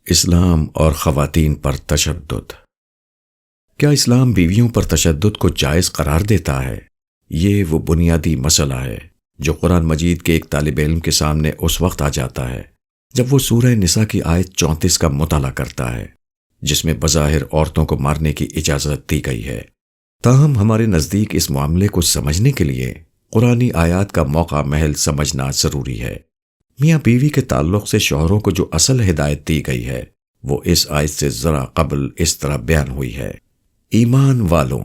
اسلام اور خواتین پر تشدد۔ کیا اسلام بیویوں پر تشدد کو جائز قرار دیتا ہے؟ یہ وہ بنیادی مسئلہ ہے جو قرآن مجید کے ایک طالب علم کے سامنے اس وقت آ جاتا ہے جب وہ سورہ نساء کی آیت 34 کا مطالعہ کرتا ہے، جس میں بظاہر عورتوں کو مارنے کی اجازت دی گئی ہے۔ تاہم ہمارے نزدیک اس معاملے کو سمجھنے کے لیے قرآنی آیات کا موقع محل سمجھنا ضروری ہے۔ میاں بیوی کے تعلق سے شوہروں کو جو اصل ہدایت دی گئی ہے وہ اس آیت سے ذرا قبل اس طرح بیان ہوئی ہے: ایمان والوں،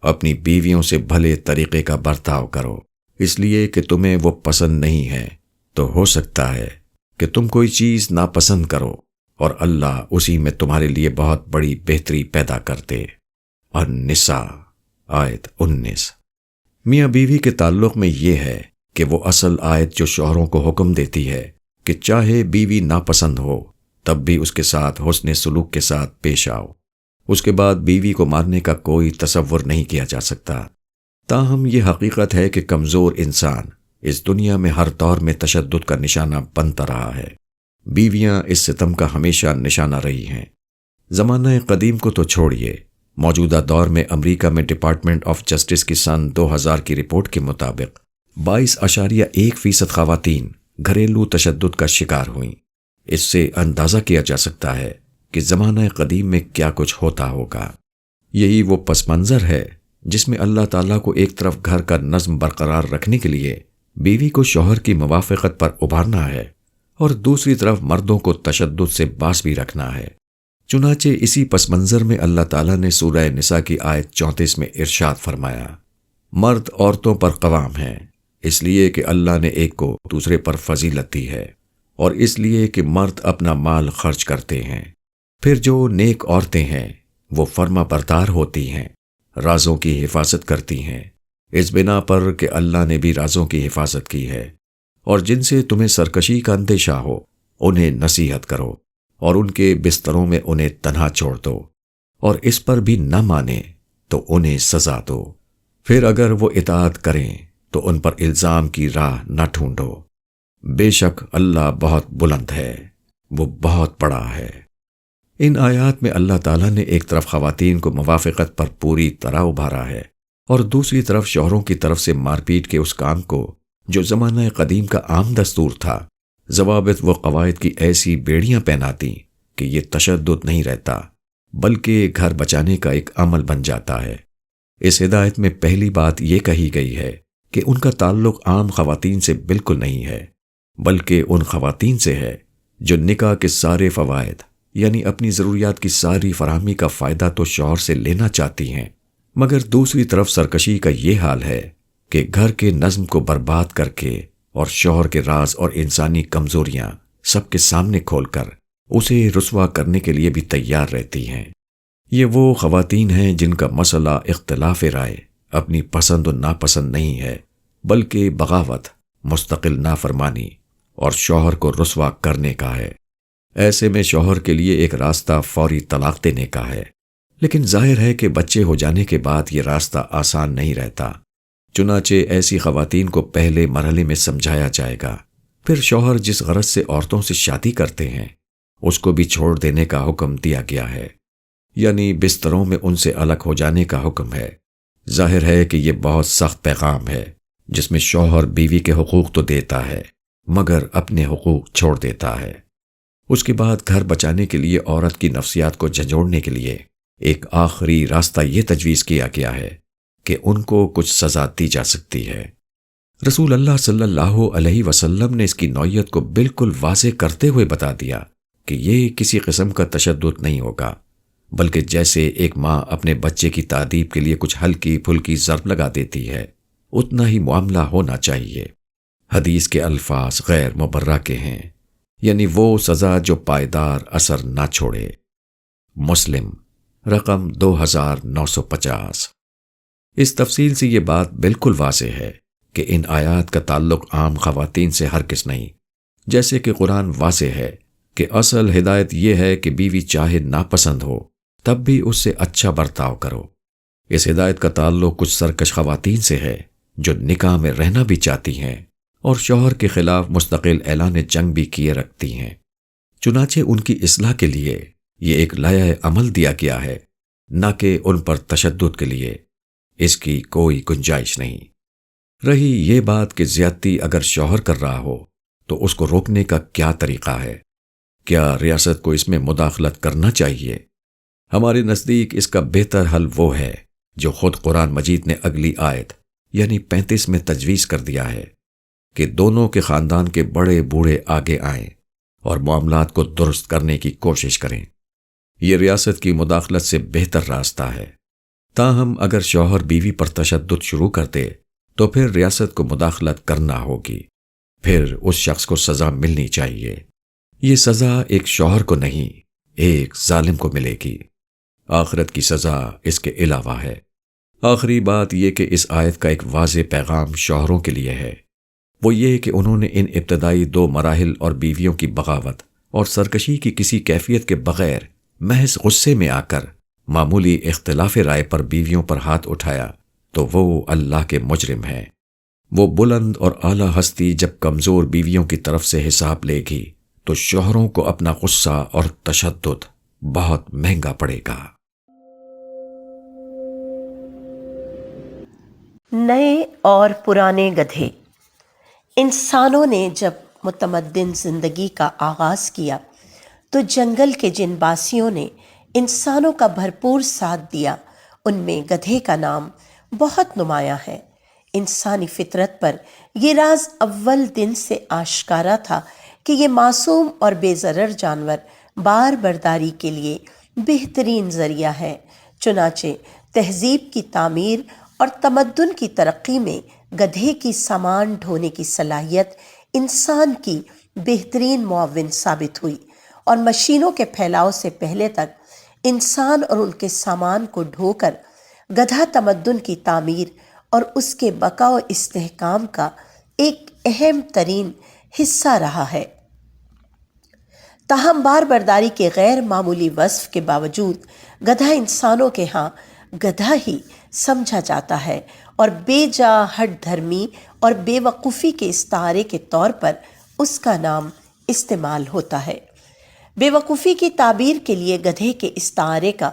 اپنی بیویوں سے بھلے طریقے کا برتاؤ کرو، اس لیے کہ تمہیں وہ پسند نہیں ہے تو ہو سکتا ہے کہ تم کوئی چیز ناپسند کرو اور اللہ اسی میں تمہارے لیے بہت بڑی بہتری پیدا کر دے۔ النساء آیت 19۔ میاں بیوی کے تعلق میں یہ ہے کہ وہ اصل آیت جو شوہروں کو حکم دیتی ہے کہ چاہے بیوی ناپسند ہو تب بھی اس کے ساتھ حسن سلوک کے ساتھ پیش آؤ، اس کے بعد بیوی کو مارنے کا کوئی تصور نہیں کیا جا سکتا۔ تاہم یہ حقیقت ہے کہ کمزور انسان اس دنیا میں ہر دور میں تشدد کا نشانہ بنتا رہا ہے۔ بیویاں اس ستم کا ہمیشہ نشانہ رہی ہیں۔ زمانہ قدیم کو تو چھوڑیے، موجودہ دور میں امریکہ میں ڈپارٹمنٹ آف جسٹس کی سن 2000 کی رپورٹ کے مطابق 22.1% خواتین گھریلو تشدد کا شکار ہوئیں۔ اس سے اندازہ کیا جا سکتا ہے کہ زمانہ قدیم میں کیا کچھ ہوتا ہوگا۔ یہی وہ پس منظر ہے جس میں اللہ تعالیٰ کو ایک طرف گھر کا نظم برقرار رکھنے کے لیے بیوی کو شوہر کی موافقت پر ابھارنا ہے اور دوسری طرف مردوں کو تشدد سے باز بھی رکھنا ہے۔ چنانچہ اسی پس منظر میں اللہ تعالیٰ نے سورہ نساء کی آیت 34 میں ارشاد فرمایا: مرد عورتوں پر قوام ہیں، اس لیے کہ اللہ نے ایک کو دوسرے پر فضیلت دی ہے اور اس لیے کہ مرد اپنا مال خرچ کرتے ہیں۔ پھر جو نیک عورتیں ہیں وہ فرما بردار ہوتی ہیں، رازوں کی حفاظت کرتی ہیں، اس بنا پر کہ اللہ نے بھی رازوں کی حفاظت کی ہے۔ اور جن سے تمہیں سرکشی کا اندیشہ ہو انہیں نصیحت کرو اور ان کے بستروں میں انہیں تنہا چھوڑ دو، اور اس پر بھی نہ مانے تو انہیں سزا دو۔ پھر اگر وہ اطاعت کریں تو ان پر الزام کی راہ نہ ڈھونڈو، بے شک اللہ بہت بلند ہے، وہ بہت بڑا ہے۔ ان آیات میں اللہ تعالیٰ نے ایک طرف خواتین کو موافقت پر پوری طرح ابھارا ہے اور دوسری طرف شوہروں کی طرف سے مار پیٹ کے اس کام کو جو زمانہ قدیم کا عام دستور تھا، ضوابط و قواعد کی ایسی بیڑیاں پہناتی کہ یہ تشدد نہیں رہتا بلکہ گھر بچانے کا ایک عمل بن جاتا ہے۔ اس ہدایت میں پہلی بات یہ کہی گئی ہے کہ ان کا تعلق عام خواتین سے بالکل نہیں ہے، بلکہ ان خواتین سے ہے جو نکاح کے سارے فوائد یعنی اپنی ضروریات کی ساری فراہمی کا فائدہ تو شوہر سے لینا چاہتی ہیں، مگر دوسری طرف سرکشی کا یہ حال ہے کہ گھر کے نظم کو برباد کر کے اور شوہر کے راز اور انسانی کمزوریاں سب کے سامنے کھول کر اسے رسوا کرنے کے لیے بھی تیار رہتی ہیں۔ یہ وہ خواتین ہیں جن کا مسئلہ اختلاف رائے اپنی پسند و ناپسند نہیں ہے، بلکہ بغاوت، مستقل نافرمانی اور شوہر کو رسوا کرنے کا ہے۔ ایسے میں شوہر کے لیے ایک راستہ فوری طلاق دینے کا ہے، لیکن ظاہر ہے کہ بچے ہو جانے کے بعد یہ راستہ آسان نہیں رہتا۔ چنانچہ ایسی خواتین کو پہلے مرحلے میں سمجھایا جائے گا، پھر شوہر جس غرض سے عورتوں سے شادی کرتے ہیں اس کو بھی چھوڑ دینے کا حکم دیا گیا ہے، یعنی بستروں میں ان سے الگ ہو جانے کا حکم ہے۔ ظاہر ہے کہ یہ بہت سخت پیغام ہے جس میں شوہر بیوی کے حقوق تو دیتا ہے مگر اپنے حقوق چھوڑ دیتا ہے۔ اس کے بعد گھر بچانے کے لیے عورت کی نفسیات کو جھنجھوڑنے کے لیے ایک آخری راستہ یہ تجویز کیا گیا ہے کہ ان کو کچھ سزا دی جا سکتی ہے۔ رسول اللہ صلی اللہ علیہ وسلم نے اس کی نوعیت کو بالکل واضح کرتے ہوئے بتا دیا کہ یہ کسی قسم کا تشدد نہیں ہوگا، بلکہ جیسے ایک ماں اپنے بچے کی تادیب کے لیے کچھ ہلکی پھلکی ضرب لگا دیتی ہے اتنا ہی معاملہ ہونا چاہیے۔ حدیث کے الفاظ غیر مبرہ کے ہیں، یعنی وہ سزا جو پائیدار اثر نہ چھوڑے۔ مسلم رقم 2950۔ اس تفصیل سے یہ بات بالکل واضح ہے کہ ان آیات کا تعلق عام خواتین سے ہرگز نہیں، جیسے کہ قرآن واضح ہے کہ اصل ہدایت یہ ہے کہ بیوی چاہے ناپسند ہو تب بھی اس سے اچھا برتاؤ کرو۔ اس ہدایت کا تعلق کچھ سرکش خواتین سے ہے جو نکاح میں رہنا بھی چاہتی ہیں اور شوہر کے خلاف مستقل اعلان جنگ بھی کیے رکھتی ہیں۔ چنانچہ ان کی اصلاح کے لیے یہ ایک لائحہ عمل دیا گیا ہے، نہ کہ ان پر تشدد کے لیے۔ اس کی کوئی گنجائش نہیں۔ رہی یہ بات کہ زیادتی اگر شوہر کر رہا ہو تو اس کو روکنے کا کیا طریقہ ہے؟ کیا ریاست کو اس میں مداخلت کرنا چاہیے؟ ہمارے نزدیک اس کا بہتر حل وہ ہے جو خود قرآن مجید نے اگلی آیت یعنی 35 میں تجویز کر دیا ہے کہ دونوں کے خاندان کے بڑے بوڑھے آگے آئیں اور معاملات کو درست کرنے کی کوشش کریں۔ یہ ریاست کی مداخلت سے بہتر راستہ ہے۔ تاہم اگر شوہر بیوی پر تشدد شروع کرتے تو پھر ریاست کو مداخلت کرنا ہوگی، پھر اس شخص کو سزا ملنی چاہیے۔ یہ سزا ایک شوہر کو نہیں، ایک ظالم کو ملے گی۔ آخرت کی سزا اس کے علاوہ ہے۔ آخری بات یہ کہ اس آیت کا ایک واضح پیغام شوہروں کے لیے ہے، وہ یہ کہ انہوں نے ان ابتدائی 2 مراحل اور بیویوں کی بغاوت اور سرکشی کی کسی کیفیت کے بغیر محض غصے میں آ کر معمولی اختلاف رائے پر بیویوں پر ہاتھ اٹھایا تو وہ اللہ کے مجرم ہیں۔ وہ بلند اور اعلیٰ ہستی جب کمزور بیویوں کی طرف سے حساب لے گی تو شوہروں کو اپنا غصہ اور تشدد بہت مہنگا پڑے گا۔ نئے اور پرانے گدھے۔ انسانوں نے جب متمدن زندگی کا آغاز کیا تو جنگل کے جن باسیوں نے انسانوں کا بھرپور ساتھ دیا، ان میں گدھے کا نام بہت نمایاں ہے۔ انسانی فطرت پر یہ راز اول دن سے آشکارا تھا کہ یہ معصوم اور بے ضرر جانور بار برداری کے لیے بہترین ذریعہ ہے۔ چنانچہ تہذیب کی تعمیر اور تمدن کی ترقی میں گدھے کی سامان ڈھونے کی صلاحیت انسان کی بہترین معاون ثابت ہوئی، اور مشینوں کے پھیلاؤ سے پہلے تک انسان اور ان کے سامان کو ڈھو کر گدھا تمدن کی تعمیر اور اس کے بقا و استحکام کا ایک اہم ترین حصہ رہا ہے۔ تاہم بار برداری کے غیر معمولی وصف کے باوجود گدھا انسانوں کے ہاں گدھا ہی سمجھا جاتا ہے، اور بے جا ہٹ دھرمی اور بے وقوفی کے استعارے کے طور پر اس کا نام استعمال ہوتا ہے۔ بے وقوفی کی تعبیر کے لیے گدھے کے استعارے کا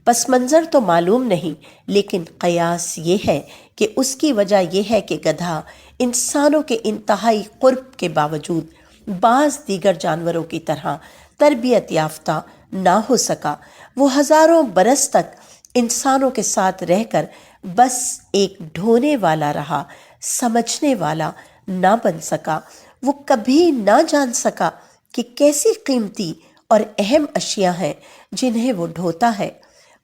پس منظر تو معلوم نہیں، لیکن قیاس یہ ہے کہ اس کی وجہ یہ ہے کہ گدھا انسانوں کے انتہائی قرب کے باوجود بعض دیگر جانوروں کی طرح تربیت یافتہ نہ ہو سکا۔ وہ ہزاروں برس تک انسانوں کے ساتھ رہ کر بس ایک ڈھونے والا رہا، سمجھنے والا نہ بن سکا۔ وہ کبھی نہ جان سکا کہ کیسی قیمتی اور اہم اشیاء ہیں جنہیں وہ ڈھوتا ہے۔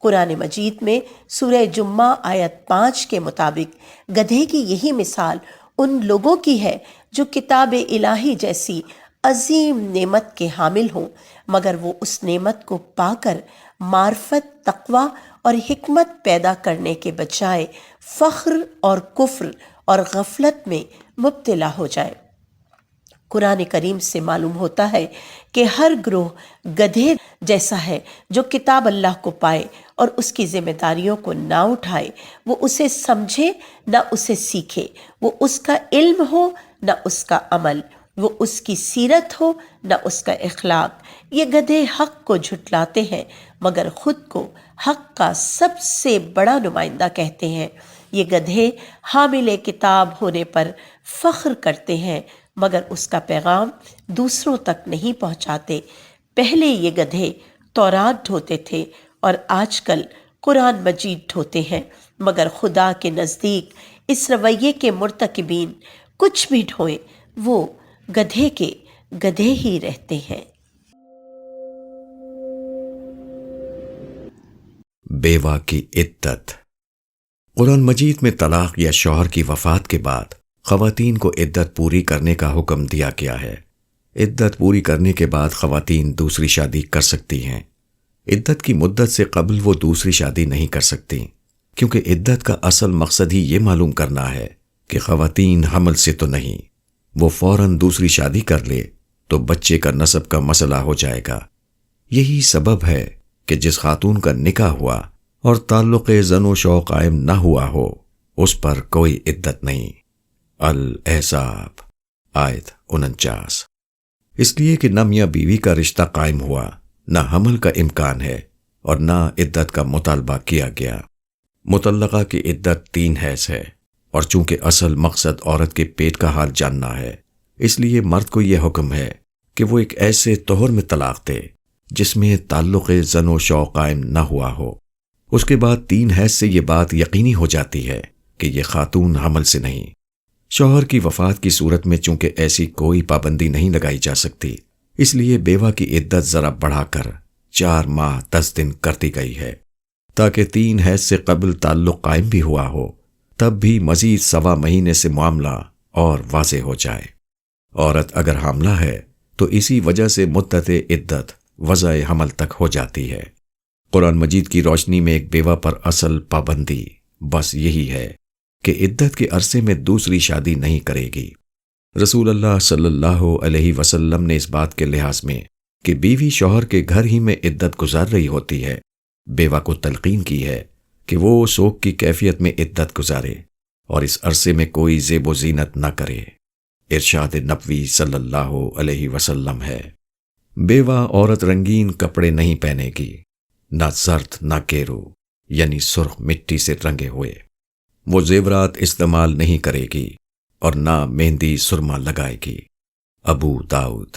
قرآن مجید میں سورہ جمعہ آیت 5 کے مطابق گدھے کی یہی مثال ان لوگوں کی ہے جو کتاب الہی جیسی عظیم نعمت کے حامل ہوں، مگر وہ اس نعمت کو پا کر معرفت، تقوی اور حکمت پیدا کرنے کے بجائے فخر اور کفر اور غفلت میں مبتلا ہو جائے۔ قرآن کریم سے معلوم ہوتا ہے کہ ہر گروہ گدھے جیسا ہے جو کتاب اللہ کو پائے اور اس کی ذمہ داریوں کو نہ اٹھائے، وہ اسے سمجھے نہ اسے سیکھے، وہ اس کا علم ہو نہ اس کا عمل، وہ اس کی سیرت ہو نہ اس کا اخلاق۔ یہ گدھے حق کو جھٹلاتے ہیں مگر خود کو حق کا سب سے بڑا نمائندہ کہتے ہیں۔ یہ گدھے حامل کتاب ہونے پر فخر کرتے ہیں مگر اس کا پیغام دوسروں تک نہیں پہنچاتے۔ پہلے یہ گدھے تورات ڈھوتے تھے اور آج کل قرآن مجید ڈھوتے ہیں، مگر خدا کے نزدیک اس رویے کے مرتکبین کچھ بھی ڈھوئیں، وہ گدھے کے گدھے ہی رہتے ہیں۔ بیوہ کی عدت۔ قرآن مجید میں طلاق یا شوہر کی وفات کے بعد خواتین کو عدت پوری کرنے کا حکم دیا گیا ہے۔ عدت پوری کرنے کے بعد خواتین دوسری شادی کر سکتی ہیں۔ عدت کی مدت سے قبل وہ دوسری شادی نہیں کر سکتی، کیونکہ عدت کا اصل مقصد ہی یہ معلوم کرنا ہے کہ خواتین حمل سے تو نہیں۔ وہ فوراً دوسری شادی کر لے تو بچے کا نسب کا مسئلہ ہو جائے گا۔ یہی سبب ہے کہ جس خاتون کا نکاح ہوا اور تعلق زن و شوق قائم نہ ہوا ہو اس پر کوئی عدت نہیں۔ الاحزاب آیت 49۔ اس لیے کہ نہ میاں بیوی کا رشتہ قائم ہوا، نہ حمل کا امکان ہے، اور نہ عدت کا مطالبہ کیا گیا۔ مطلقہ کی عدت 3 حیض ہے، اور چونکہ اصل مقصد عورت کے پیٹ کا حال جاننا ہے، اس لیے مرد کو یہ حکم ہے کہ وہ ایک ایسے طہر میں طلاق دے جس میں تعلق زن و شو قائم نہ ہوا ہو۔ اس کے بعد 3 حیض سے یہ بات یقینی ہو جاتی ہے کہ یہ خاتون حمل سے نہیں۔ شوہر کی وفات کی صورت میں چونکہ ایسی کوئی پابندی نہیں لگائی جا سکتی، اس لیے بیوہ کی عدت ذرا بڑھا کر 4 ماہ 10 دن کر دی گئی ہے، تاکہ 3 حیض سے قبل تعلق قائم بھی ہوا ہو تب بھی مزید 1.25 مہینے سے معاملہ اور واضح ہو جائے۔ عورت اگر حاملہ ہے تو اسی وجہ سے مدت عدت وضع حمل تک ہو جاتی ہے۔ قرآن مجید کی روشنی میں ایک بیوہ پر اصل پابندی بس یہی ہے کہ عدت کے عرصے میں دوسری شادی نہیں کرے گی۔ رسول اللہ صلی اللہ علیہ وسلم نے اس بات کے لحاظ میں کہ بیوی شوہر کے گھر ہی میں عدت گزار رہی ہوتی ہے، بیوہ کو تلقین کی ہے کہ وہ سوگ کی کیفیت میں عدت گزارے اور اس عرصے میں کوئی زیب و زینت نہ کرے۔ ارشاد نبوی صلی اللہ علیہ وسلم ہے، بیوہ عورت رنگین کپڑے نہیں پہنے گی، نہ زرد نہ گیرو یعنی سرخ مٹی سے رنگے ہوئے، وہ زیورات استعمال نہیں کرے گی اور نہ مہندی سرما لگائے گی۔ ابو داؤد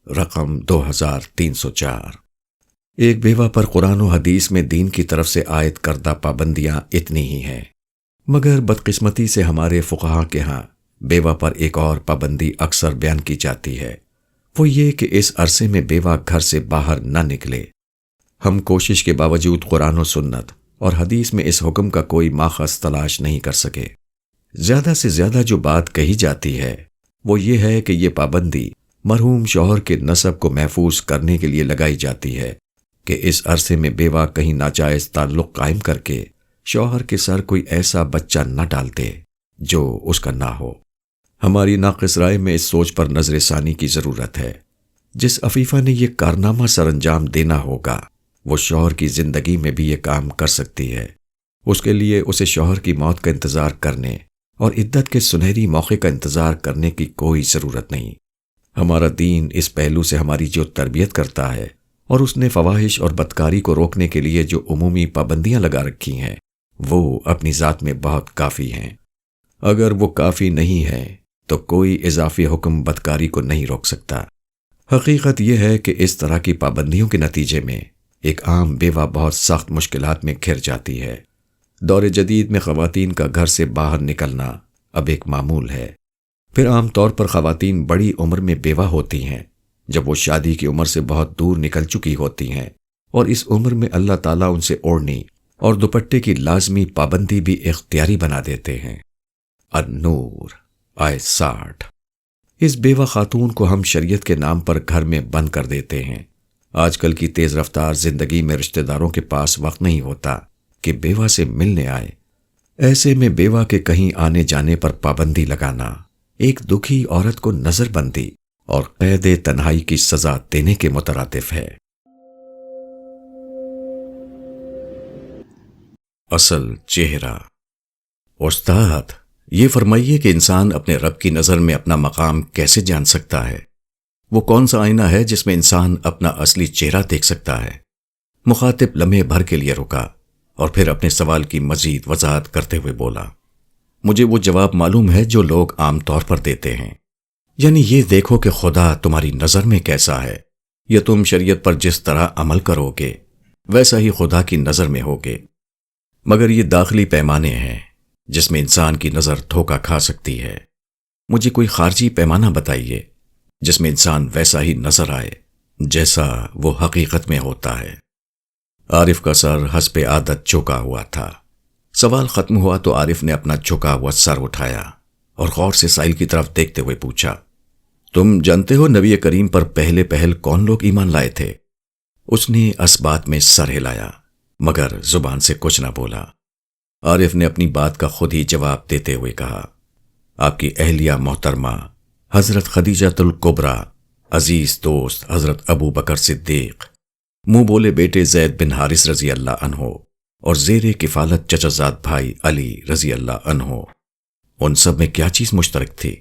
رقم 2304۔ ایک بیوہ پر قرآن و حدیث میں دین کی طرف سے عائد کردہ پابندیاں اتنی ہی ہیں، مگر بدقسمتی سے ہمارے فقہا کے ہاں بیوہ پر ایک اور پابندی اکثر بیان کی جاتی ہے، وہ یہ کہ اس عرصے میں بیوہ گھر سے باہر نہ نکلے۔ ہم کوشش کے باوجود قرآن و سنت اور حدیث میں اس حکم کا کوئی ماخذ تلاش نہیں کر سکے۔ زیادہ سے زیادہ جو بات کہی جاتی ہے وہ یہ ہے کہ یہ پابندی مرحوم شوہر کے نسب کو محفوظ کرنے کے لیے لگائی جاتی ہے کہ اس عرصے میں بیوہ کہیں ناجائز تعلق قائم کر کے شوہر کے سر کوئی ایسا بچہ نہ ڈال دے جو اس کا نہ ہو۔ ہماری ناقص رائے میں اس سوچ پر نظر ثانی کی ضرورت ہے۔ جس عفیفہ نے یہ کارنامہ سر انجام دینا ہوگا وہ شوہر کی زندگی میں بھی یہ کام کر سکتی ہے۔ اس کے لیے اسے شوہر کی موت کا انتظار کرنے اور عدت کے سنہری موقع کا انتظار کرنے کی کوئی ضرورت نہیں۔ ہمارا دین اس پہلو سے ہماری جو تربیت کرتا ہے اور اس نے فواحش اور بدکاری کو روکنے کے لیے جو عمومی پابندیاں لگا رکھی ہیں وہ اپنی ذات میں بہت کافی ہیں۔ اگر وہ کافی نہیں ہے تو کوئی اضافی حکم بدکاری کو نہیں روک سکتا۔ حقیقت یہ ہے کہ اس طرح کی پابندیوں کے نتیجے میں ایک عام بیوہ بہت سخت مشکلات میں گھر جاتی ہے۔ دور جدید میں خواتین کا گھر سے باہر نکلنا اب ایک معمول ہے۔ پھر عام طور پر خواتین بڑی عمر میں بیوہ ہوتی ہیں جب وہ شادی کی عمر سے بہت دور نکل چکی ہوتی ہیں، اور اس عمر میں اللہ تعالیٰ ان سے اوڑھنی اور دوپٹے کی لازمی پابندی بھی اختیاری بنا دیتے ہیں۔ النور آیت 60۔ اس بیوہ خاتون کو ہم شریعت کے نام پر گھر میں بند کر دیتے ہیں۔ آج کل کی تیز رفتار زندگی میں رشتہ داروں کے پاس وقت نہیں ہوتا کہ بیوہ سے ملنے آئے۔ ایسے میں بیوہ کے کہیں آنے جانے پر پابندی لگانا ایک دکھی عورت کو نظر بندی اور قید تنہائی کی سزا دینے کے مترادف ہے۔ اصل چہرہ۔ استاد، یہ فرمائیے کہ انسان اپنے رب کی نظر میں اپنا مقام کیسے جان سکتا ہے؟ وہ کون سا آئینہ ہے جس میں انسان اپنا اصلی چہرہ دیکھ سکتا ہے؟ مخاطب لمحے بھر کے لیے رکا اور پھر اپنے سوال کی مزید وضاحت کرتے ہوئے بولا، مجھے وہ جواب معلوم ہے جو لوگ عام طور پر دیتے ہیں، یعنی یہ دیکھو کہ خدا تمہاری نظر میں کیسا ہے، یا تم شریعت پر جس طرح عمل کرو گے ویسا ہی خدا کی نظر میں ہوگے۔ مگر یہ داخلی پیمانے ہیں جس میں انسان کی نظر دھوکہ کھا سکتی ہے۔ مجھے کوئی خارجی پیمانہ بتائیے جس میں انسان ویسا ہی نظر آئے جیسا وہ حقیقت میں ہوتا ہے۔ عارف کا سر حسب عادت جھکا ہوا تھا۔ سوال ختم ہوا تو عارف نے اپنا جھکا ہوا سر اٹھایا اور غور سے سائل کی طرف دیکھتے ہوئے پوچھا، تم جانتے ہو نبی کریم پر پہل کون لوگ ایمان لائے تھے؟ اس نے اس بات میں سر ہلایا مگر زبان سے کچھ نہ بولا۔ عارف نے اپنی بات کا خود ہی جواب دیتے ہوئے کہا، آپ کی اہلیہ محترمہ حضرت خدیجہ الکبریٰ، عزیز دوست حضرت ابو بکر صدیق، منہ بولے بیٹے زید بن حارث رضی اللہ عنہ اور زیر کفالت چچا زاد بھائی علی رضی اللہ عنہ، ان سب میں کیا چیز مشترک تھی؟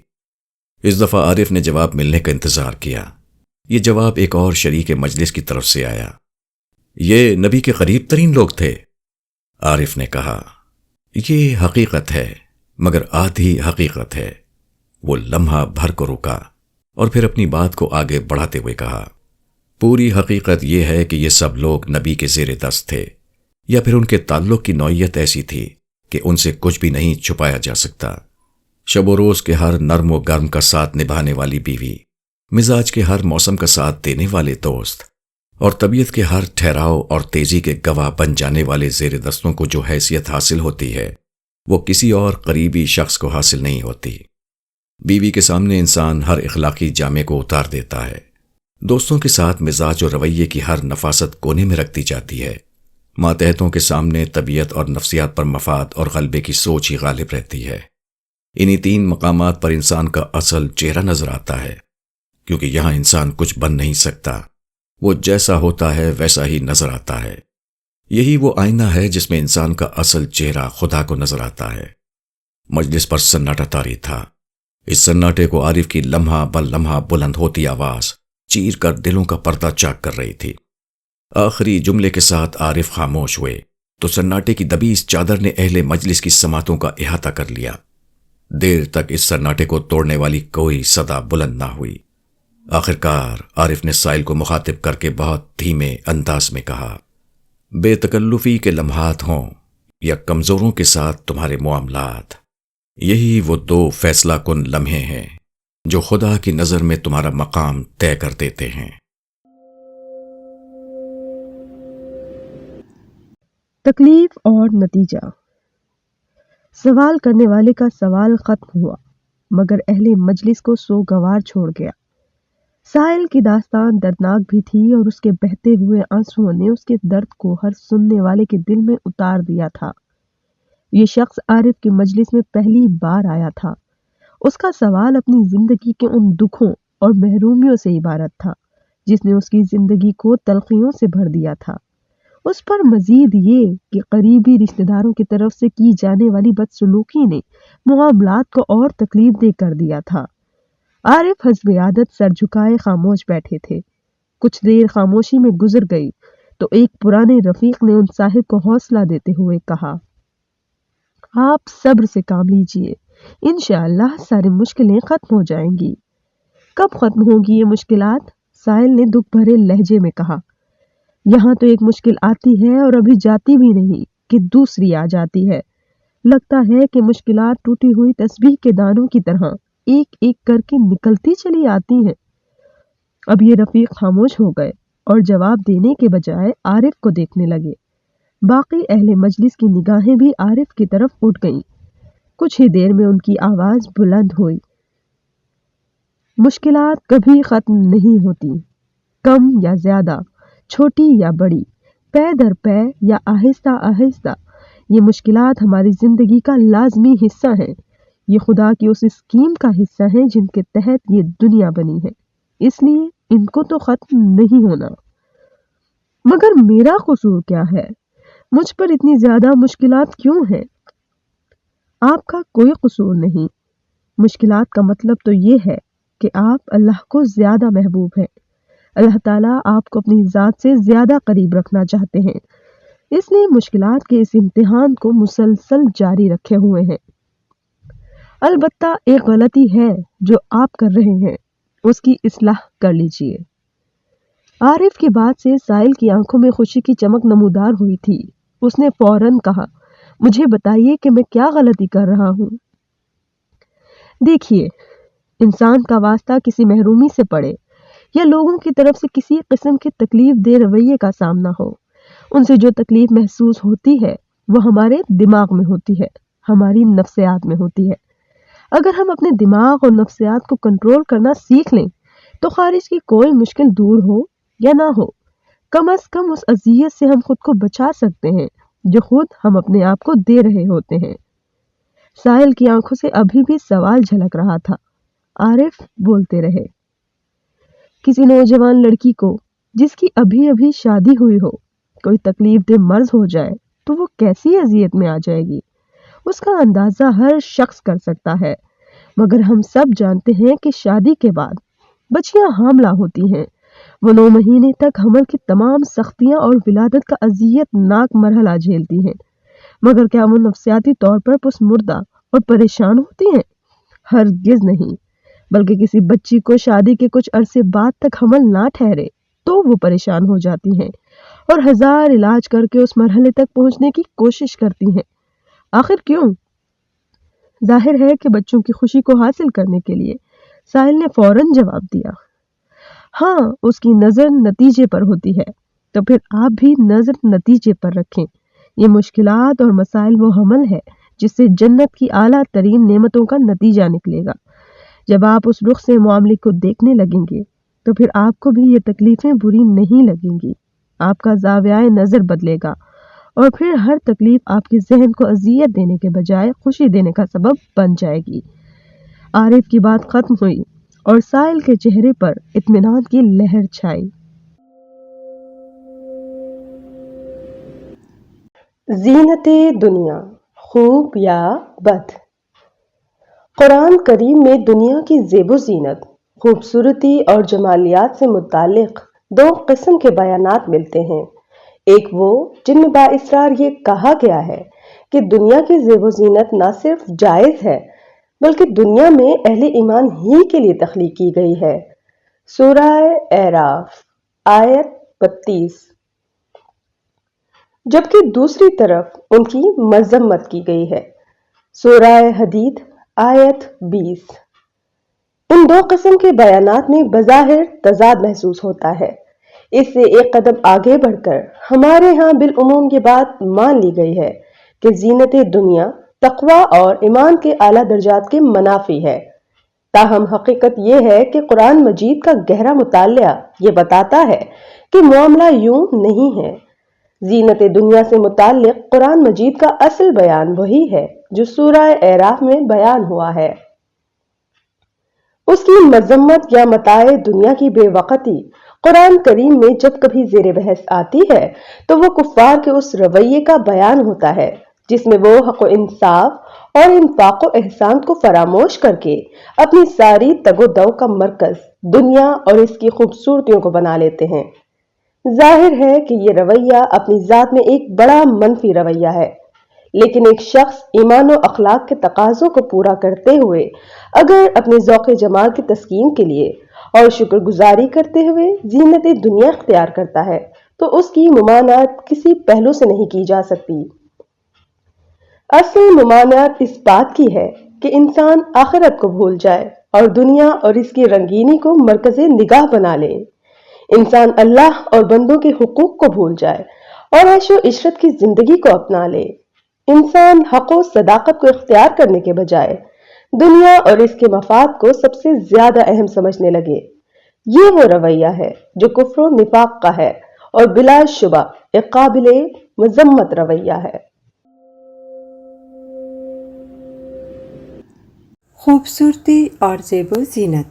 اس دفعہ عارف نے جواب ملنے کا انتظار کیا یہ جواب ایک اور شریک مجلس کی طرف سے آیا۔ یہ نبی کے قریب ترین لوگ تھے۔ عارف نے کہا، یہ حقیقت ہے مگر آدھی حقیقت ہے۔ وہ لمحہ بھر کو رکا اور پھر اپنی بات کو آگے بڑھاتے ہوئے کہا، پوری حقیقت یہ ہے کہ یہ سب لوگ نبی کے زیر دست تھے، یا پھر ان کے تعلق کی نوعیت ایسی تھی کہ ان سے کچھ بھی نہیں چھپایا جا سکتا۔ شب و روز کے ہر نرم و گرم کا ساتھ نبھانے والی بیوی، مزاج کے ہر موسم کا ساتھ دینے والے دوست، اور طبیعت کے ہر ٹھہراؤ اور تیزی کے گواہ بن جانے والے زیر دستوں کو جو حیثیت حاصل ہوتی ہے وہ کسی اور قریبی شخص کو حاصل نہیں ہوتی۔ بیوی کے سامنے انسان ہر اخلاقی جامے کو اتار دیتا ہے، دوستوں کے ساتھ مزاج اور رویے کی ہر نفاست کونے میں رکھ دی جاتی ہے، ماتحتوں کے سامنے طبیعت اور نفسیات پر مفاد اور غلبے کی سوچ ہی غالب رہتی ہے۔ انہی 3 مقامات پر انسان کا اصل چہرہ نظر آتا ہے، کیونکہ یہاں انسان کچھ بن نہیں سکتا، وہ جیسا ہوتا ہے ویسا ہی نظر آتا ہے۔ یہی وہ آئینہ ہے جس میں انسان کا اصل چہرہ خدا کو نظر آتا ہے۔ مجلس پر سناٹا طاری تھا۔ اس سناٹے کو عارف کی لمحہ بل لمحہ بلند ہوتی آواز چیر کر دلوں کا پردہ چاک کر رہی تھی۔ آخری جملے کے ساتھ عارف خاموش ہوئے تو سناٹے کی دبی اس چادر نے اہل مجلس کی سماعتوں کا احاطہ کر لیا۔ دیر تک اس سناٹے کو توڑنے والی کوئی صدا بلند نہ ہوئی۔ آخرکار عارف نے سائل کو مخاطب کر کے بہت دھیمے انداز میں کہا، بے تکلفی کے لمحات ہوں یا کمزوروں کے ساتھ تمہارے معاملات، یہی وہ 2 فیصلہ کن لمحے ہیں جو خدا کی نظر میں تمہارا مقام طے کر دیتے ہیں۔ تکلیف اور نتیجہ۔ سوال کرنے والے کا سوال ختم ہوا مگر اہل مجلس کو سوگوار چھوڑ گیا۔ سائل کی داستان دردناک بھی تھی اور اس کے بہتے ہوئے آنسوؤں نے اس کے درد کو ہر سننے والے کے دل میں اتار دیا تھا۔ یہ شخص عارف کی مجلس میں پہلی بار آیا تھا۔ اس کا سوال اپنی زندگی کے ان دکھوں اور محرومیوں سے عبارت تھا جس نے اس کی زندگی کو تلخیوں سے بھر دیا تھا۔ اس پر مزید یہ کہ قریبی رشتہ داروں کی طرف سے کی جانے والی بدسلوکی نے معاملات کو اور تکلیف دہ کر دیا تھا۔ عارف حسب عادت سر جھکائے خاموش بیٹھے تھے۔ کچھ دیر خاموشی میں گزر گئی تو ایک پرانے رفیق نے ان صاحب کو حوصلہ دیتے ہوئے کہا، آپ صبر سے کام لیجئے، انشاءاللہ ساری مشکلیں ختم ہو جائیں گی۔ کب ختم ہوگی یہ مشکلات؟ سائل نے دکھ بھرے لہجے میں کہا، یہاں تو ایک مشکل آتی ہے اور ابھی جاتی بھی نہیں کہ دوسری آ جاتی ہے۔ لگتا ہے کہ مشکلات ٹوٹی ہوئی تسبیح کے دانوں کی طرح ایک ایک کر کے نکلتی چلی آتی ہیں۔ اب یہ رفیق خاموش ہو گئے اور جواب دینے کے بجائے عارف کو دیکھنے لگے۔ باقی اہل مجلس کی نگاہیں بھی عارف کی طرف اٹھ گئیں۔ کچھ ہی دیر میں ان کی آواز بلند ہوئی، مشکلات کبھی ختم نہیں ہوتی، کم یا زیادہ، چھوٹی یا بڑی، پے در پے یا آہستہ آہستہ، یہ مشکلات ہماری زندگی کا لازمی حصہ ہیں۔ یہ خدا کی اس اسکیم کا حصہ ہیں جن کے تحت یہ دنیا بنی ہے، اس لیے ان کو تو ختم نہیں ہونا۔ مگر میرا قصور کیا ہے؟ مجھ پر اتنی زیادہ مشکلات کیوں ہیں؟ آپ کا کوئی قصور نہیں۔ مشکلات کا مطلب تو یہ ہے کہ آپ اللہ کو زیادہ محبوب ہیں۔ اللہ تعالیٰ آپ کو اپنی ذات سے زیادہ قریب رکھنا چاہتے ہیں، اس لیے مشکلات کے اس امتحان کو مسلسل جاری رکھے ہوئے ہیں۔ البتہ ایک غلطی ہے جو آپ کر رہے ہیں، اس کی اصلاح کر لیجئے۔ عارف کی بات سے سائل کی آنکھوں میں خوشی کی چمک نمودار ہوئی تھی۔ اس نے فوراً کہا، مجھے بتائیے کہ میں کیا غلطی کر رہا ہوں۔ دیکھیے، انسان کا واسطہ کسی محرومی سے پڑے یا لوگوں کی طرف سے کسی قسم کے تکلیف دہ رویے کا سامنا ہو، ان سے جو تکلیف محسوس ہوتی ہے وہ ہمارے دماغ میں ہوتی ہے، ہماری نفسیات میں ہوتی ہے۔ اگر ہم اپنے دماغ اور نفسیات کو کنٹرول کرنا سیکھ لیں تو خارج کی کوئی مشکل دور ہو یا نہ ہو، کم از کم اس اذیت سے ہم خود کو بچا سکتے ہیں جو خود ہم اپنے آپ کو دے رہے ہوتے ہیں۔ سائل کی آنکھوں سے ابھی بھی سوال جھلک رہا تھا۔ عارف بولتے رہے، کسی نوجوان لڑکی کو جس کی ابھی ابھی شادی ہوئی ہو کوئی تکلیف دہ مرض ہو جائے تو وہ کیسی اذیت میں آ جائے گی، اس کا اندازہ ہر شخص کر سکتا ہے۔ مگر ہم سب جانتے ہیں کہ شادی کے بعد بچیاں حاملہ ہوتی ہیں وہ 9 مہینے تک حمل کی تمام سختیاں اور ولادت کا اذیت ناک مرحلہ جھیلتی ہیں، مگر کیا وہ نفسیاتی طور پر پس مردہ اور پریشان ہوتی ہیں؟ ہرگز نہیں، بلکہ کسی بچی کو شادی کے کچھ عرصے بعد تک حمل نہ ٹھہرے تو وہ پریشان ہو جاتی ہیں اور ہزار علاج کر کے اس مرحلے تک پہنچنے کی کوشش کرتی ہیں۔ آخر کیوں؟ ظاہر ہے کہ بچوں کی خوشی کو حاصل کرنے کے لیے۔ سائل نے فوراً جواب دیا، ہاں، اس کی نظر نتیجے پر ہوتی ہے، تو پھر آپ بھی نظر نتیجے پر رکھیں۔ یہ مشکلات اور مسائل وہ حمل ہے جس سے جنت کی اعلیٰ ترین نعمتوں کا نتیجہ نکلے گا۔ جب آپ اس رخ سے معاملے کو دیکھنے لگیں گے تو پھر آپ کو بھی یہ تکلیفیں بری نہیں لگیں گی، آپ کا زاویہ نظر بدلے گا اور پھر ہر تکلیف آپ کے ذہن کو اذیت دینے کے بجائے خوشی دینے کا سبب بن جائے گی۔ عارف کی بات ختم ہوئی اور سائل کے چہرے پر اطمینان کی لہر چھائی۔ زینت دنیا، خوب یا بد؟ قرآن کریم میں دنیا کی زیب و زینت، خوبصورتی اور جمالیات سے متعلق 2 قسم کے بیانات ملتے ہیں۔ ایک وہ جن میں بااصرار یہ کہا گیا ہے کہ دنیا کی زیب و زینت نہ صرف جائز ہے بلکہ دنیا میں اہل ایمان ہی کے لیے تخلیق کی گئی ہے۔ سورہ اعراف آیت 32۔ جبکہ دوسری طرف ان کی مذمت کی گئی ہے۔ سورہ حدید آیت 20۔ ان 2 قسم کے بیانات میں بظاہر تضاد محسوس ہوتا ہے۔ اس سے ایک قدم آگے بڑھ کر ہمارے ہاں بالعموم یہ بات مان لی گئی ہے کہ زینت دنیا تقوی اور ایمان کے اعلیٰ درجات کے منافی ہے۔ تاہم حقیقت یہ ہے کہ قرآن مجید کا گہرا مطالعہ یہ بتاتا ہے کہ معاملہ یوں نہیں ہے۔ زینت دنیا سے متعلق قرآن مجید کا اصل بیان وہی ہے جو سورہ اعراف میں بیان ہوا ہے۔ اس کی مذمت یا متاع دنیا کی بے وقتی قرآن کریم میں جب کبھی زیر بحث آتی ہے تو وہ کفار کے اس رویے کا بیان ہوتا ہے جس میں وہ حق و انصاف اور انفاق و احسان کو فراموش کر کے اپنی ساری تگ و دو کا مرکز دنیا اور اس کی خوبصورتیوں کو بنا لیتے ہیں۔ ظاہر ہے کہ یہ رویہ اپنی ذات میں ایک بڑا منفی رویہ ہے، لیکن ایک شخص ایمان و اخلاق کے تقاضوں کو پورا کرتے ہوئے اگر اپنے ذوق جمال کی تسکین کے لیے اور شکر گزاری کرتے ہوئے زینت دنیا اختیار کرتا ہے تو اس کی ممانعت کسی پہلو سے نہیں کی جا سکتی۔ اصل ممانعت اس بات کی ہے کہ انسان آخرت کو بھول جائے اور دنیا اور اس کی رنگینی کو مرکز نگاہ بنا لے۔ انسان اللہ اور بندوں کے حقوق کو بھول جائے اور عیش و عشرت کی زندگی کو اپنا لے۔ انسان حق و صداقت کو اختیار کرنے کے بجائے دنیا اور اس کے مفاد کو سب سے زیادہ اہم سمجھنے لگے۔ یہ وہ رویہ ہے جو کفر و نفاق کا ہے اور بلا شبہ ایک قابل مذمت رویہ ہے۔ خوبصورتی اور زیب و زینت۔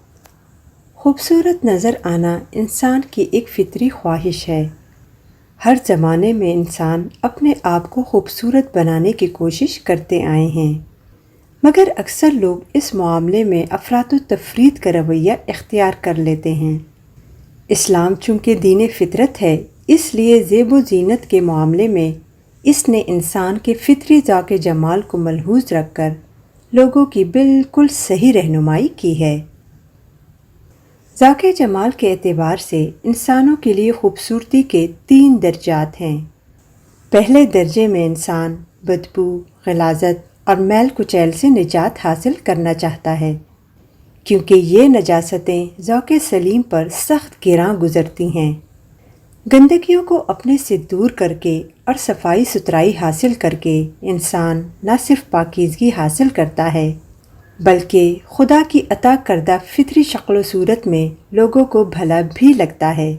خوبصورت نظر آنا انسان کی ایک فطری خواہش ہے۔ ہر زمانے میں انسان اپنے آپ کو خوبصورت بنانے کی کوشش کرتے آئے ہیں، مگر اکثر لوگ اس معاملے میں افراط و تفریط کا رویہ اختیار کر لیتے ہیں۔ اسلام چونکہ دین فطرت ہے، اس لیے زیب و زینت کے معاملے میں اس نے انسان کے فطری ذوق جمال کو ملحوظ رکھ کر لوگوں کی بالکل صحیح رہنمائی کی ہے۔ ذوق جمال کے اعتبار سے انسانوں کے لیے خوبصورتی کے 3 درجات ہیں۔ پہلے درجے میں انسان بدبو، غلاظت اور میل کچیل سے نجات حاصل کرنا چاہتا ہے، کیونکہ یہ نجاستیں ذوق سلیم پر سخت گراں گزرتی ہیں۔ گندگیوں کو اپنے سے دور کر کے اور صفائی ستھرائی حاصل کر کے انسان نہ صرف پاکیزگی حاصل کرتا ہے بلکہ خدا کی عطا کردہ فطری شکل و صورت میں لوگوں کو بھلا بھی لگتا ہے۔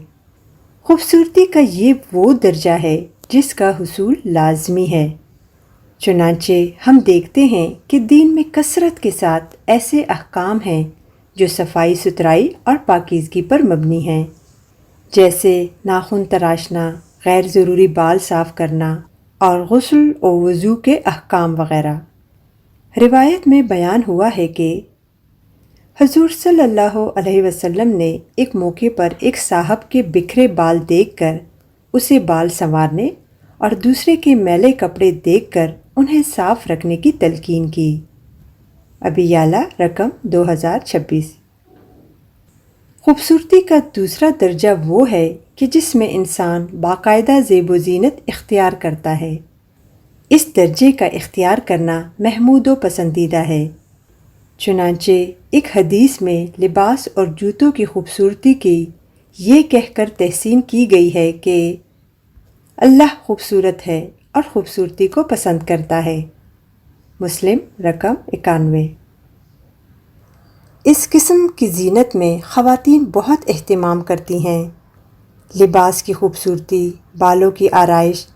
خوبصورتی کا یہ وہ درجہ ہے جس کا حصول لازمی ہے۔ چنانچہ ہم دیکھتے ہیں کہ دین میں کثرت کے ساتھ ایسے احکام ہیں جو صفائی ستھرائی اور پاکیزگی پر مبنی ہیں، جیسے ناخن تراشنا، غیر ضروری بال صاف کرنا اور غسل و وضو کے احکام وغیرہ۔ روایت میں بیان ہوا ہے کہ حضور صلی اللہ علیہ وسلم نے ایک موقع پر ایک صاحب کے بکھرے بال دیکھ کر اسے بال سنوارنے اور دوسرے کے میلے کپڑے دیکھ کر انہیں صاف رکھنے کی تلقین کی۔ ابی یعلا رقم 2026۔ خوبصورتی کا دوسرا درجہ وہ ہے کہ جس میں انسان باقاعدہ زیب و زینت اختیار کرتا ہے۔ اس درجے کا اختیار کرنا محمود و پسندیدہ ہے۔ چنانچہ ایک حدیث میں لباس اور جوتوں کی خوبصورتی کی یہ کہہ کر تحسین کی گئی ہے کہ اللہ خوبصورت ہے اور خوبصورتی کو پسند کرتا ہے۔ مسلم رقم 91۔ اس قسم کی زینت میں خواتین بہت اہتمام کرتی ہیں۔ لباس کی خوبصورتی، بالوں کی آرائش،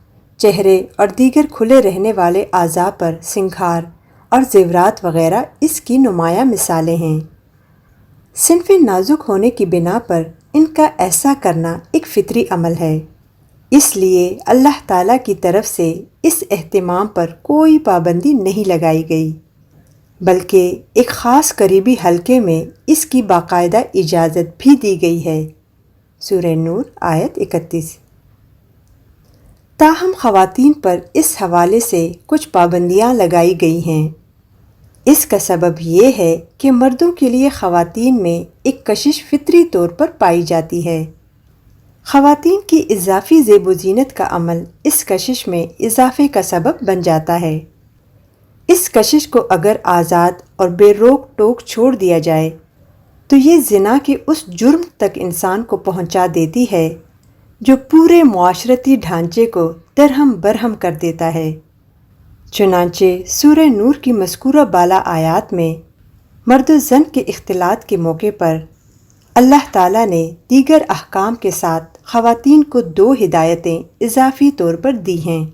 چہرے اور دیگر کھلے رہنے والے اعضاء پر سنگھار اور زیورات وغیرہ اس کی نمایاں مثالیں ہیں۔ صنف نازک ہونے کی بنا پر ان کا ایسا کرنا ایک فطری عمل ہے، اس لیے اللہ تعالیٰ کی طرف سے اس اہتمام پر کوئی پابندی نہیں لگائی گئی، بلکہ ایک خاص قریبی حلقے میں اس کی باقاعدہ اجازت بھی دی گئی ہے۔ سورہ نور آیت 31۔ تاہم خواتین پر اس حوالے سے کچھ پابندیاں لگائی گئی ہیں۔ اس کا سبب یہ ہے کہ مردوں کے لیے خواتین میں ایک کشش فطری طور پر پائی جاتی ہے۔ خواتین کی اضافی زیب و زینت کا عمل اس کشش میں اضافے کا سبب بن جاتا ہے۔ اس کشش کو اگر آزاد اور بے روک ٹوک چھوڑ دیا جائے تو یہ زنا کے اس جرم تک انسان کو پہنچا دیتی ہے جو پورے معاشرتی ڈھانچے کو درہم برہم کر دیتا ہے۔ چنانچہ سورہ نور کی مذکورہ بالا آیات میں مرد و زن کے اختلاط کے موقع پر اللہ تعالیٰ نے دیگر احکام کے ساتھ خواتین کو 2 ہدایتیں اضافی طور پر دی ہیں۔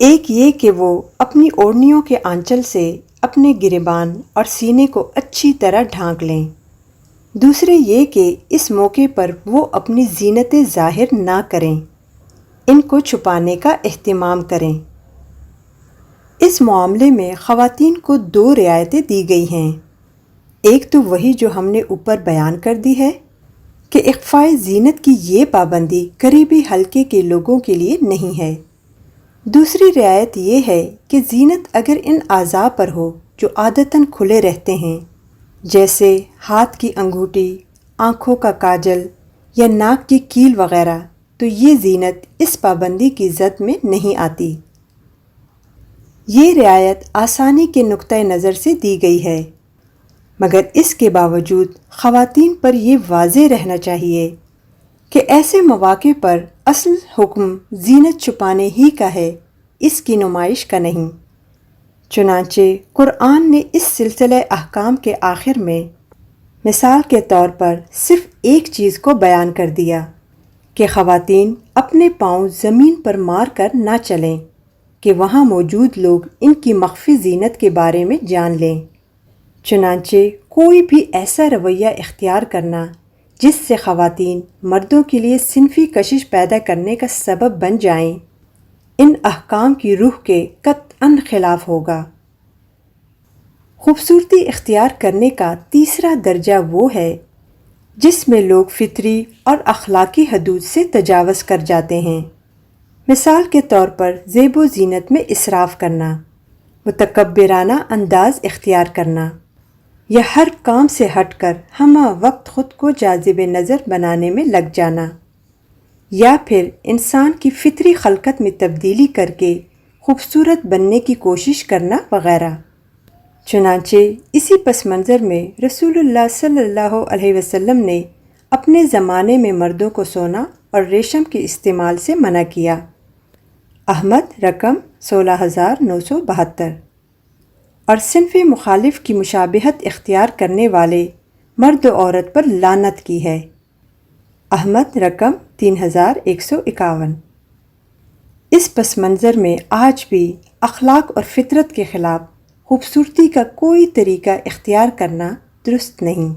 ایک یہ کہ وہ اپنی اوڑھنیوں کے آنچل سے اپنے گریبان اور سینے کو اچھی طرح ڈھانک لیں۔ دوسرے یہ کہ اس موقع پر وہ اپنی زینت ظاہر نہ کریں، ان کو چھپانے کا اہتمام کریں۔ اس معاملے میں خواتین کو 2 رعایتیں دی گئی ہیں۔ ایک تو وہی جو ہم نے اوپر بیان کر دی ہے کہ اخفائے زینت کی یہ پابندی قریبی حلقے کے لوگوں کے لیے نہیں ہے۔ دوسری رعایت یہ ہے کہ زینت اگر ان اعضاء پر ہو جو عادتاً کھلے رہتے ہیں، جیسے ہاتھ کی انگوٹھی، آنکھوں کا کاجل یا ناک کی کیل وغیرہ، تو یہ زینت اس پابندی کی زد میں نہیں آتی۔ یہ رعایت آسانی کے نقطۂ نظر سے دی گئی ہے، مگر اس کے باوجود خواتین پر یہ واضح رہنا چاہیے کہ ایسے مواقع پر اصل حکم زینت چھپانے ہی کا ہے، اس کی نمائش کا نہیں۔ چنانچہ قرآن نے اس سلسلہ احکام کے آخر میں مثال کے طور پر صرف ایک چیز کو بیان کر دیا کہ خواتین اپنے پاؤں زمین پر مار کر نہ چلیں کہ وہاں موجود لوگ ان کی مخفی زینت کے بارے میں جان لیں۔ چنانچہ کوئی بھی ایسا رویہ اختیار کرنا جس سے خواتین مردوں کے لیے صنفی کشش پیدا کرنے کا سبب بن جائیں، ان احکام کی روح کے قطعاً خلاف ہوگا۔ خوبصورتی اختیار کرنے کا تیسرا درجہ وہ ہے جس میں لوگ فطری اور اخلاقی حدود سے تجاوز کر جاتے ہیں۔ مثال کے طور پر زیب و زینت میں اسراف کرنا، متکبرانہ انداز اختیار کرنا، یا ہر کام سے ہٹ کر ہمہ وقت خود کو جاذب نظر بنانے میں لگ جانا، یا پھر انسان کی فطری خلقت میں تبدیلی کر کے خوبصورت بننے کی کوشش کرنا وغیرہ۔ چنانچہ اسی پس منظر میں رسول اللہ صلی اللہ علیہ وسلم نے اپنے زمانے میں مردوں کو سونا اور ریشم کے استعمال سے منع کیا۔ احمد رقم 16972۔ اور صنف مخالف کی مشابہت اختیار کرنے والے مرد و عورت پر لعنت کی ہے۔ احمد رقم 3151۔ اس پس منظر میں آج بھی اخلاق اور فطرت کے خلاف خوبصورتی کا کوئی طریقہ اختیار کرنا درست نہیں۔